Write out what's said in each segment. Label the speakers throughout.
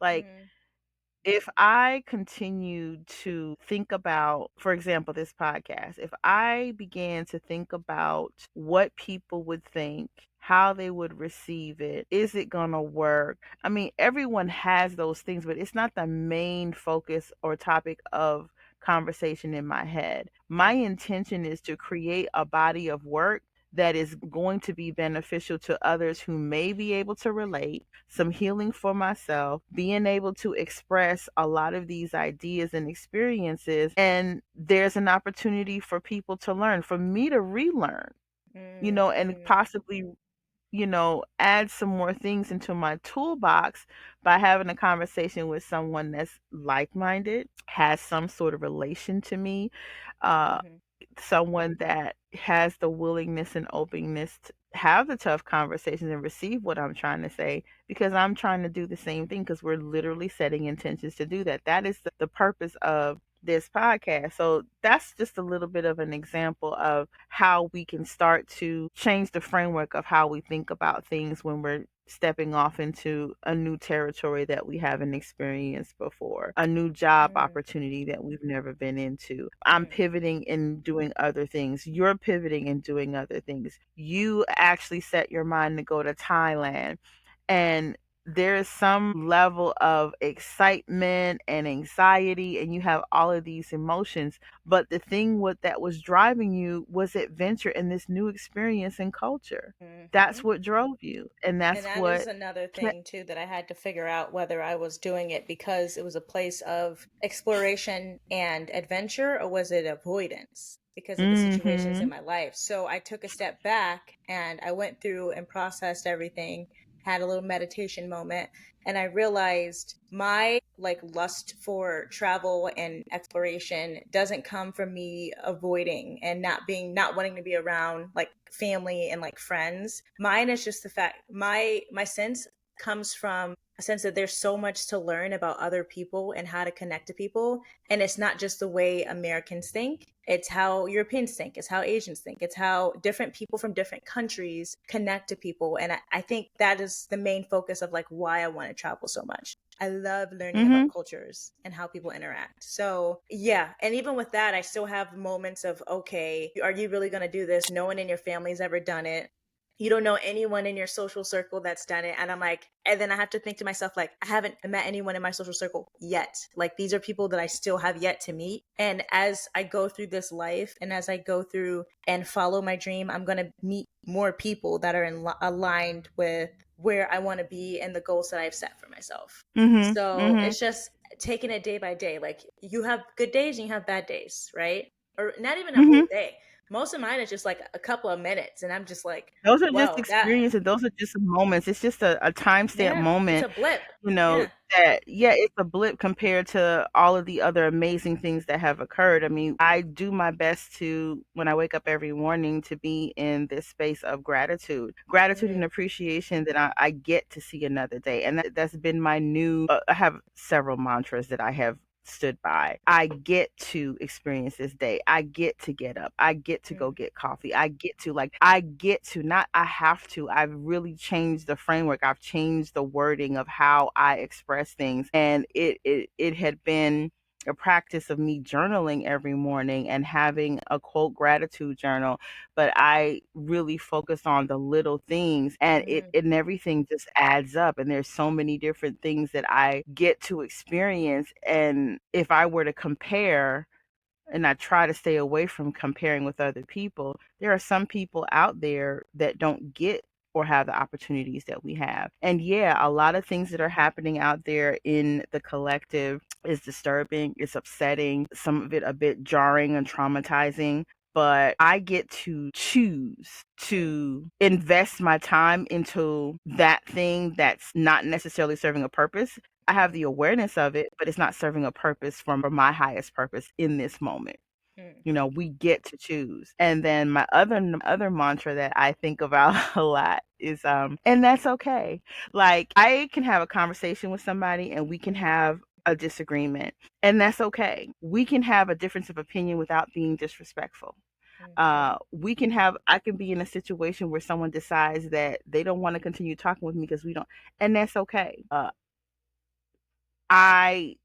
Speaker 1: Like,
Speaker 2: Mm,
Speaker 1: if I continue to think about, for example, this podcast, if I began to think about what people would think, how they would receive it, is it going to work? I mean, everyone has those things, but it's not the main focus or topic of conversation in my head. My
Speaker 2: mm,
Speaker 1: intention is to create a body of work that is going to be beneficial to others who may be able to relate, some healing for myself, being able to express a lot of these ideas and experiences. And there's an opportunity for people to learn, for me to relearn,
Speaker 2: mm,
Speaker 1: and
Speaker 2: mm,
Speaker 1: possibly, add some more things into my toolbox by having a conversation with someone that's like minded, has some sort of relation to me, uh,
Speaker 2: mhm,
Speaker 1: someone that has the willingness and openness to have the tough conversations and receive what I'm trying to say, because I'm trying to do the same thing, because we're literally setting intentions to do that. That is the purpose of this podcast. So that's just a little bit of an example of how we can start to change the framework of how we think about things when we're stepping off into a new territory that we haven't experienced before, a new job
Speaker 2: mm,
Speaker 1: opportunity that we've never been into. I'm
Speaker 2: mm,
Speaker 1: pivoting and doing other things. You're pivoting and doing other things. You actually set your mind to go to Thailand, and there is some level of excitement and anxiety, and you have all of these emotions, but the thing what that was driving you was adventure and this new experience and culture. That's
Speaker 2: mhm.
Speaker 1: what drove you, and
Speaker 2: And
Speaker 1: that's
Speaker 2: that is
Speaker 1: what
Speaker 2: another
Speaker 1: pla-
Speaker 2: thing too that I had to figure out whether I was doing it because it was a place of exploration and adventure, or was it avoidance because of the situations in
Speaker 1: Mhm.
Speaker 2: my life. So I took a step back and I went through and processed everything, had a little meditation moment, and I realized my like lust for travel and exploration doesn't come from me avoiding and not wanting to be around like family and like friends. Mine is just the fact my sense comes from a sense that there's so much to learn about other people and how to connect to people, and it's not just the way Americans think, it's how Europeans think, it's how Asians think, it's how different people from different countries connect to people. And I think that is the main focus of like why I want to travel so much. I love learning about
Speaker 1: Mhm.
Speaker 2: cultures and how people interact. So, yeah. And even with that, I still have moments of, okay, are you really going to do this? No one in your family's ever done it. You don't know anyone in your social circle that's done it. And I'm like, and then I have to think to myself, like, I haven't met anyone in my social circle yet. Like, these are people that I still have yet to meet. And as I go through this life and as I go through and follow my dream, I'm going to meet more people that are aligned with where I want to be and the goals that I've set for myself.
Speaker 1: Mhm.
Speaker 2: So
Speaker 1: Mhm.
Speaker 2: it's just taking it day by day. Like you have good days and you have bad days, right? Or not even a whole
Speaker 1: Mhm.
Speaker 2: day. Most of mine is just like a couple of minutes, and I'm just like,
Speaker 1: Those are just
Speaker 2: whoa, that,
Speaker 1: experiences. Those are just moments. It's just a timestamp
Speaker 2: yeah, it's
Speaker 1: moment,
Speaker 2: a blip.
Speaker 1: you know,
Speaker 2: Yeah.
Speaker 1: that, yeah, it's a blip compared to all of the other amazing things that have occurred. I mean, I do my best to, when I wake up every morning, to be in this space of gratitude and
Speaker 2: Mm,
Speaker 1: appreciation that I get to see another day. And that's been my new, I have several mantras that I have stood by. I get to experience this day. I get to get up. I get to go
Speaker 2: mm,
Speaker 1: get coffee. I get to, not I have to. I've really changed the framework. I've changed the wording of how I express things. And it had been a practice of me journaling every morning and having a quote gratitude journal, but I really focus on the little things, and it
Speaker 2: mm,
Speaker 1: and everything just adds up, and there's so many different things that I get to experience. And if I were to compare, and I try to stay away from comparing with other people, there are some people out there that don't get or have the opportunities that we have. And yeah, a lot of things that are happening out there in the collective is disturbing, it's upsetting, some of it a bit jarring and traumatizing. But I get to choose
Speaker 2: mm,
Speaker 1: to invest my time into that thing that's not necessarily serving a purpose. I have
Speaker 2: mm,
Speaker 1: the awareness of it, but it's not serving a purpose for my highest purpose in this moment.
Speaker 2: mm,
Speaker 1: We get to choose. And then my other mantra that I think about a lot is and that's okay. Like, I can have a conversation with somebody and we can
Speaker 2: mm,
Speaker 1: have a disagreement, and that's okay. We can have a difference of opinion without being disrespectful.
Speaker 2: mhm,
Speaker 1: I can be in a situation where someone decides that they don't want to continue talking with me because we don't, and that's okay. I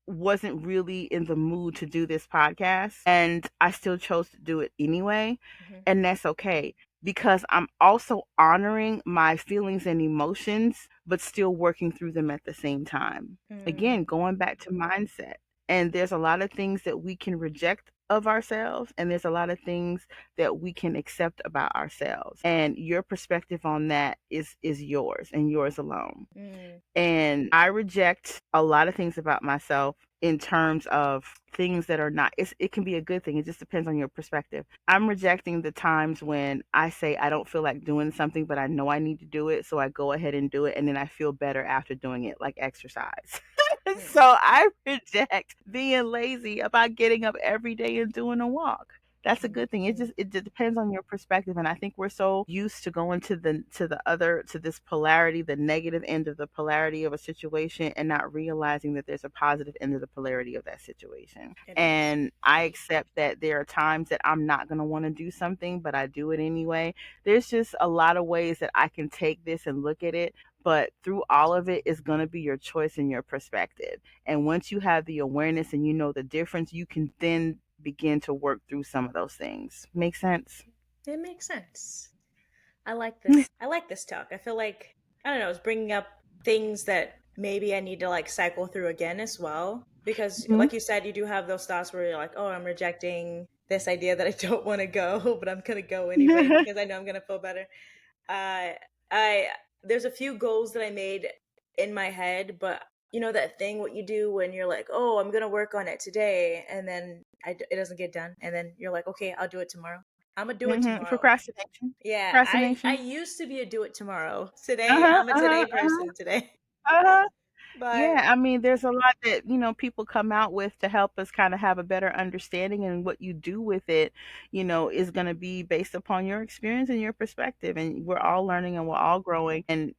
Speaker 1: wasn't really in the mood to do this podcast, and I still chose to do it anyway.
Speaker 2: Hmm.
Speaker 1: And that's okay, because I'm also honoring my feelings and emotions, but still working through them at the same time. Again,
Speaker 2: Mm,
Speaker 1: going back to mindset. And there's a lot of things that we can reject of ourselves, and there's a lot of things that we can accept about ourselves. And your perspective on that is yours and yours alone.
Speaker 2: mm,
Speaker 1: And I reject a lot of things about myself in terms of things that are not, it can be a good thing. It just depends on your perspective. I'm rejecting the times when I say I don't feel like doing something, but I know I need to do it. So I go ahead and do it. And then I feel better after doing it, like exercise. So
Speaker 2: mm,
Speaker 1: I reject being lazy about getting up every day and doing a walk. That's a
Speaker 2: mm,
Speaker 1: good thing.
Speaker 2: mm.
Speaker 1: It just depends on your perspective, and I think we're so used to going to this polarity, the negative end of the polarity of a situation, and not realizing that there's a positive end of the polarity of that situation.
Speaker 2: It is.
Speaker 1: And I accept that there are times that I'm not going to want to do something, but I do it anyway. There's just a lot of ways that I can take this and look at it, but through all of it is going to be your choice and your perspective. And once you have the awareness and you know the difference, you can then begin to work through some of those things. Make sense?
Speaker 2: It makes sense. I like this. I like this talk. I feel like, I don't know, it's bringing up things that maybe I need to like cycle through again as well. Because,
Speaker 1: Hmm.
Speaker 2: like you said, you do have those thoughts where you're like, oh, I'm rejecting this idea that I don't want to go, but I'm gonna go anyway because I know I'm gonna feel better. Uh, I There's a few goals that I made in my head, but you know that thing what you do when you're like, oh, I'm gonna work on it today, and then it doesn't get done, and then you're like, okay, I'll do it tomorrow. I'm gonna do it
Speaker 1: Hmm.
Speaker 2: tomorrow.
Speaker 1: Procrastination.
Speaker 2: Yeah, I
Speaker 1: Procrastination.
Speaker 2: used to be a do it tomorrow.
Speaker 1: Uh
Speaker 2: Today,
Speaker 1: huh.
Speaker 2: I'm a
Speaker 1: Uh huh.
Speaker 2: today
Speaker 1: Uh huh.
Speaker 2: person today.
Speaker 1: Uh-huh.
Speaker 2: But
Speaker 1: Yeah, I mean, there's a lot that, people come out with to help us kind of have a better understanding, and what you do with it, is going to be based upon your experience and your perspective. And we're all learning and we're all growing. And,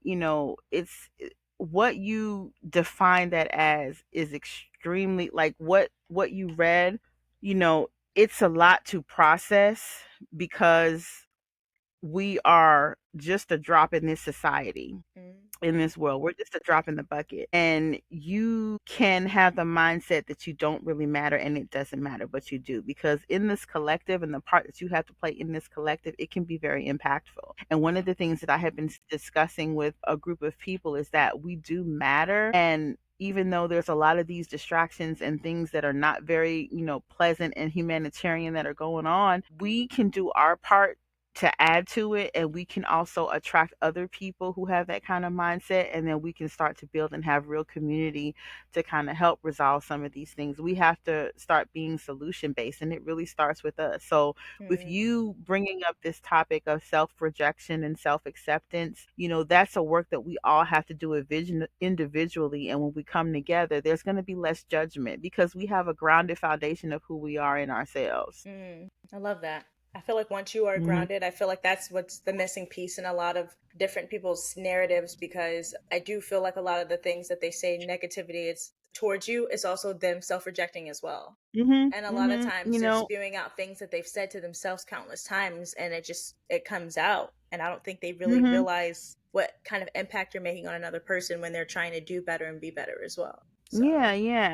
Speaker 1: what you define that as is extremely, like what you read, you know, it's a lot to process, because we are just a drop in this society,
Speaker 2: mm,
Speaker 1: in this world. We're just a drop in the bucket. And you can have the mindset that you don't really matter and it doesn't matter, but you do. Because in this collective, and the part that you have to play in this collective, it can be very impactful. And one of the things that I have been discussing with a group of people is that we do matter. And even though there's a lot of these distractions and things that are not very, pleasant and humanitarian that are going on, we can do our part to add to it, and we can also attract other people who have that kind of mindset, and then we can start to build and have real community to kind of help resolve some of these things. We have to start being solution based, and it really starts with us. So with
Speaker 2: mm,
Speaker 1: you bringing up this topic of self-rejection and self-acceptance, that's a work that we all have to do a vision individually. And when we come together, there's going to be less judgment, because we have a grounded foundation of who we are in ourselves.
Speaker 2: I love that. I feel like once you are
Speaker 1: Hmm.
Speaker 2: grounded, I feel like that's what's the missing piece in a lot of different people's narratives, because I do feel like a lot of the things that they say negativity it's towards you is also them self-rejecting as well.
Speaker 1: Hmm.
Speaker 2: And a lot of
Speaker 1: Hmm.
Speaker 2: times they're spewing out things that they've said to themselves countless times, and it comes out. And I don't think they really
Speaker 1: Mhm.
Speaker 2: realize what kind of impact you're making on another person when they're trying to do better and be better as well. So,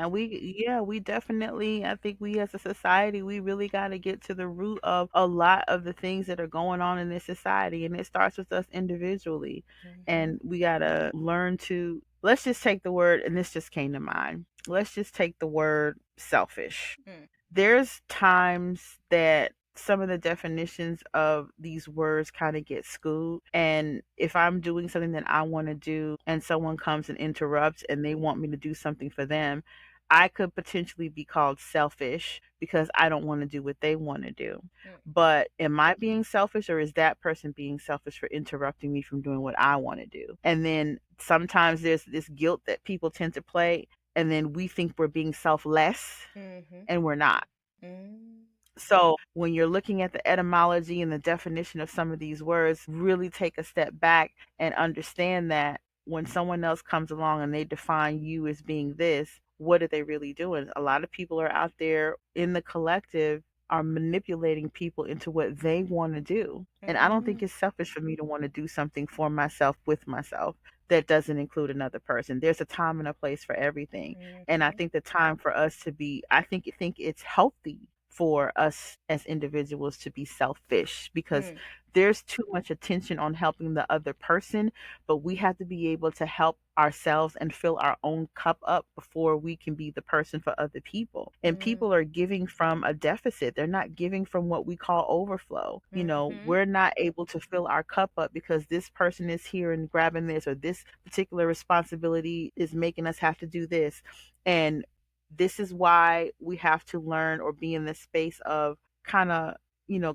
Speaker 1: We definitely, I think we as a society, we really got to get to the root of a lot of the things that are going on in this society, and it starts with us individually.
Speaker 2: mhm,
Speaker 1: And we got to learn to, let's just take the word, and this just came to mind. Let's just take the word selfish.
Speaker 2: mm,
Speaker 1: There's times that some of the definitions of these words kind of get schooled. And if I'm doing something that I want to do and someone comes and interrupts and they want me to do something for them, I could potentially be called selfish because I don't want to do what they want to do.
Speaker 2: mm,
Speaker 1: But am I being selfish, or is that person being selfish for interrupting me from doing what I want to do? And then sometimes there's this guilt that people tend to play, and then we think we're being selfless,
Speaker 2: mhm,
Speaker 1: and we're not.
Speaker 2: mm,
Speaker 1: So when you're looking at the etymology and the definition of some of these words, really take a step back and understand that when someone else comes along and they define you as being this, what are they really doing? A lot of people are out there in the collective are manipulating people into what they want to do. And I don't think
Speaker 2: Mhm.
Speaker 1: it's selfish for me to want to do something for myself with myself that doesn't include another person. There's a time and a place for everything. And I
Speaker 2: Mhm.
Speaker 1: think the time for us to be, I think it's healthy for us as individuals to be selfish because
Speaker 2: Mm.
Speaker 1: there's too much attention on helping the other person, but we have to be able to help ourselves and fill our own cup up before we can be the person for other people. And
Speaker 2: Mm.
Speaker 1: people are giving from a deficit. They're not giving from what we call overflow.
Speaker 2: Mhm.
Speaker 1: We're not able to fill our cup up because this person is here and grabbing this, or this particular responsibility is making us have to do this. And this is why we have to learn or be in this space of kind of,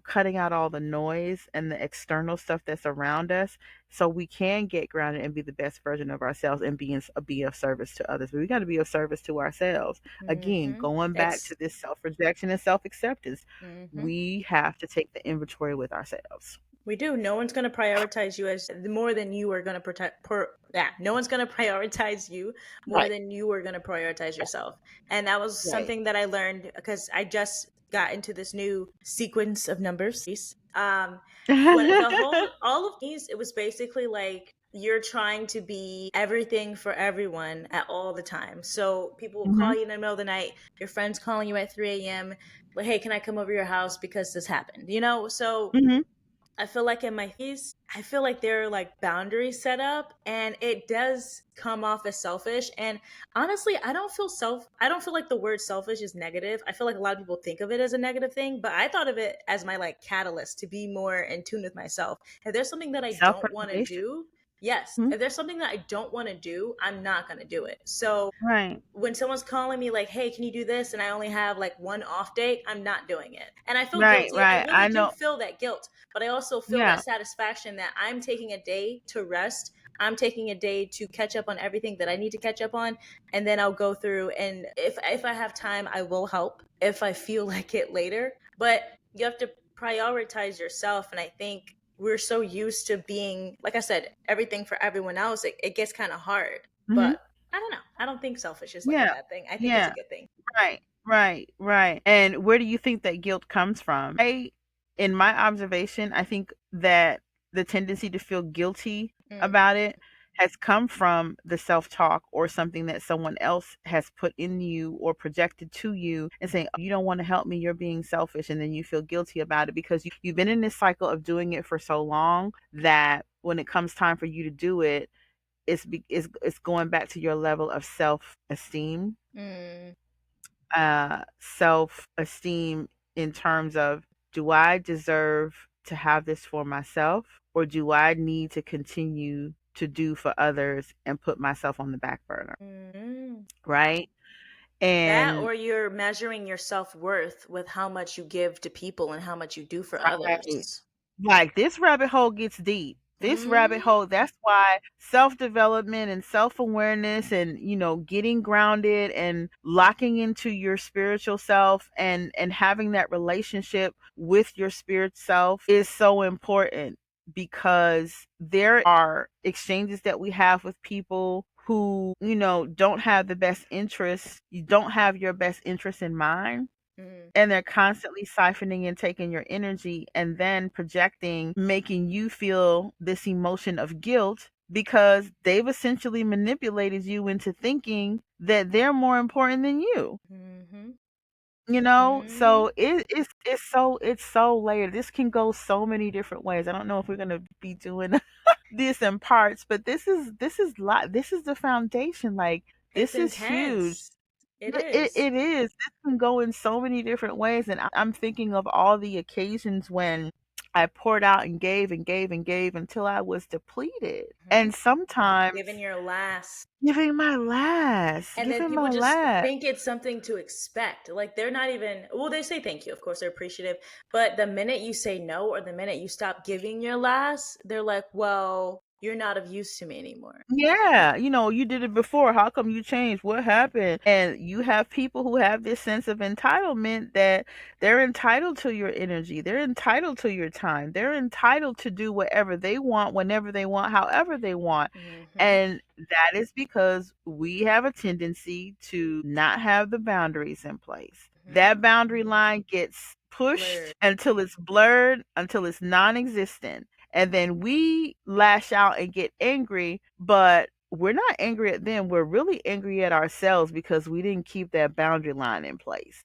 Speaker 1: cutting out all the noise and the external stuff that's around us so we can get grounded and be the best version of ourselves and be of service to others. But we got to be of service to ourselves. Again,
Speaker 2: Mhm.
Speaker 1: going back
Speaker 2: It's
Speaker 1: to this self-rejection and self-acceptance,
Speaker 2: mhm.
Speaker 1: we have to take the inventory with ourselves.
Speaker 2: We do. No one's going to prioritize you as more than you are going to protect. Yeah, no one's going to prioritize you more
Speaker 1: Right.
Speaker 2: than you are going to prioritize yourself. And that was
Speaker 1: Right.
Speaker 2: something that I learned because I just got into this new sequence of numbers. When the whole all of these, it was basically like you're trying to be everything for everyone at all the time. So people will call
Speaker 1: Mhm.
Speaker 2: you in the middle of the night. Your friends calling you at 3 a.m. Like, hey, can I come over your house because this happened? So
Speaker 1: Mhm.
Speaker 2: I feel like in my I feel like there are like boundaries set up and it does come off as selfish. And honestly, I don't feel like the word selfish is negative. I feel like a lot of people think of it as a negative thing, but I thought of it as my like catalyst to be more in tune with myself. If there's something that I don't want to
Speaker 1: Self-preservation.
Speaker 2: do, yes.
Speaker 1: Mhm.
Speaker 2: If there's something that I don't want to do, I'm not going to do it. So
Speaker 1: Right.
Speaker 2: when someone's calling me like, hey, can you do this, and I only have like one off date, I'm not doing it, and I feel
Speaker 1: Right,
Speaker 2: guilty. I
Speaker 1: right.
Speaker 2: really
Speaker 1: I
Speaker 2: do
Speaker 1: know.
Speaker 2: feel that guilt, but I also feel
Speaker 1: Yeah.
Speaker 2: that satisfaction that I'm taking a day to rest. I'm taking a day to catch up on everything that I need to catch up on, and then I'll go through, and if I have time, I will help if I feel like it later. But you have to prioritize yourself, and I think we're so used to being, like I said, everything for everyone else, it gets kind of hard.
Speaker 1: Mhm.
Speaker 2: But I don't know. I don't think selfish is like a
Speaker 1: Yeah.
Speaker 2: bad thing. I think it's a
Speaker 1: Yeah.
Speaker 2: good thing.
Speaker 1: Right, right, right. And where do you think that guilt comes from? In my observation, I think that the tendency to feel guilty
Speaker 2: Mm.
Speaker 1: about it has come from the self talk or something that someone else has put in you or projected to you and saying, oh, you don't want to help me, you're being selfish. And then you feel guilty about it because you've been in this cycle of doing it for so long that when it comes time for you to do it, it's going back to your level of self esteem,
Speaker 2: Mm.
Speaker 1: self esteem in terms of, do I deserve to have this for myself, or do I need to continue to do for others and put myself on the back burner?
Speaker 2: Mm.
Speaker 1: Right.
Speaker 2: That,
Speaker 1: And
Speaker 2: or you're measuring your self worth with how much you give to people and how much you do for
Speaker 1: right.
Speaker 2: others.
Speaker 1: Like this rabbit hole gets deep. This rabbit
Speaker 2: Mm.
Speaker 1: hole, that's why self development and self awareness and, getting grounded and locking into your spiritual self and having that relationship with your spirit self is so important because there are exchanges that we have with people who, don't have the best interests. You don't have your best interest in mind,
Speaker 2: Mm.
Speaker 1: and they're constantly siphoning and taking your energy and then projecting, making you feel this emotion of guilt because they've essentially manipulated you into thinking that they're more important than you.
Speaker 2: Mm-hmm.
Speaker 1: So
Speaker 2: Mm-hmm.
Speaker 1: it's so layered. This can go so many different ways. I don't know if we're gonna be doing this in parts, but this is the foundation. Like,
Speaker 2: It's
Speaker 1: this is huge.
Speaker 2: intense. It
Speaker 1: It
Speaker 2: is.
Speaker 1: is. This can go in so many different ways. And I'm thinking of all the occasions when I poured out and gave and gave and gave until I was depleted.
Speaker 2: Mhm.
Speaker 1: And sometimes
Speaker 2: Giving your last. And then
Speaker 1: giving
Speaker 2: people
Speaker 1: my
Speaker 2: just
Speaker 1: last.
Speaker 2: think it's something to expect. Like they're not even, well, they say thank you. Of course, they're appreciative. But the minute you say no or the minute you stop giving your last, they're like, well, you're not of use to me anymore.
Speaker 1: Yeah, you did it before. How come you changed? What happened? And you have people who have this sense of entitlement that they're entitled to your energy. They're entitled to your time. They're entitled to do whatever they want, whenever they want, however they want.
Speaker 2: Mm-hmm.
Speaker 1: And that is because we have a tendency to not have the boundaries in place.
Speaker 2: Mm-hmm.
Speaker 1: That boundary line gets pushed
Speaker 2: Blurred.
Speaker 1: until it's blurred, until it's non-existent. And then we lash out and get angry, but we're not angry at them. We're really angry at ourselves because we didn't keep that boundary line in place.